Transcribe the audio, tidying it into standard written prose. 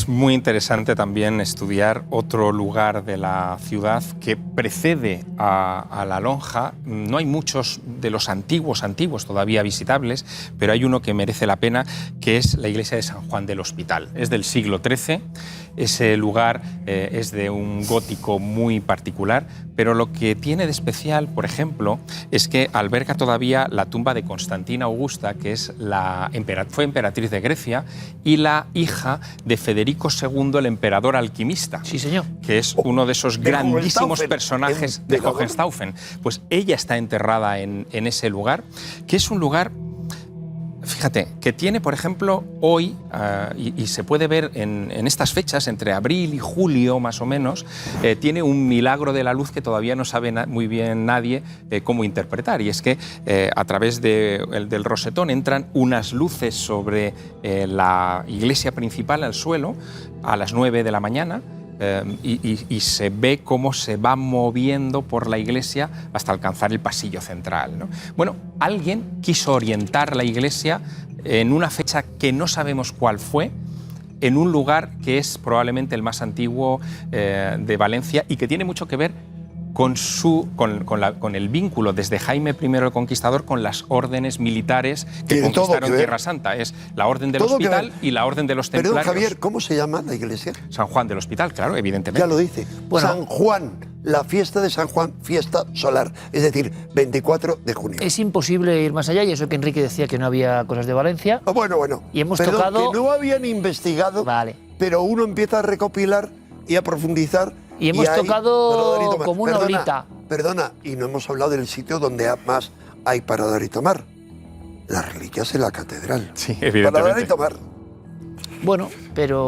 muy interesante también estudiar otro lugar de la ciudad que precede a la lonja. No hay muchos de los antiguos todavía visitables, pero hay uno que merece la pena, que es la iglesia de San Juan del Hospital. Es del siglo XIII, ese lugar es de un gótico muy particular, pero lo que tiene de especial, por ejemplo, es que alberga todavía la tumba de Constantina Augusta, que es fue emperatriz de Grecia y la hija de Federico II, el emperador alquimista. Sí, señor. Que es uno de esos grandísimos personajes de Hohenstaufen. Pues ella está enterrada en ese lugar, que es un lugar, fíjate, que tiene, por ejemplo, hoy, y se puede ver en estas fechas, entre abril y julio más o menos, tiene un milagro de la luz que todavía no sabe muy bien nadie cómo interpretar. Y es que a través del rosetón entran unas luces sobre la iglesia principal al suelo a las 9 de la mañana, y se ve cómo se va moviendo por la iglesia hasta alcanzar el pasillo central, ¿no? Bueno, alguien quiso orientar la iglesia en una fecha que no sabemos cuál fue, en un lugar que es probablemente el más antiguo de Valencia y que tiene mucho que ver con el vínculo desde Jaime I el Conquistador con las órdenes militares que conquistaron Tierra Santa. Es la Orden del Hospital y la Orden de los Templarios. Perdón, Javier, ¿cómo se llama la iglesia? San Juan del Hospital, claro, evidentemente. Ya lo dice. Bueno, San Juan, la fiesta de San Juan, fiesta solar, es decir, 24 de junio. Es imposible ir más allá, y eso que Enrique decía que no había cosas de Valencia. Bueno. Y hemos Perdón, tocado... que no habían investigado, Vale. pero uno empieza a recopilar y a profundizar. Y hemos tocado para dar y tomar. como una olita. Perdona, y no hemos hablado del sitio donde más hay para dar y tomar. Las reliquias en la catedral. Sí, evidentemente. Para dar y tomar. Bueno, pero...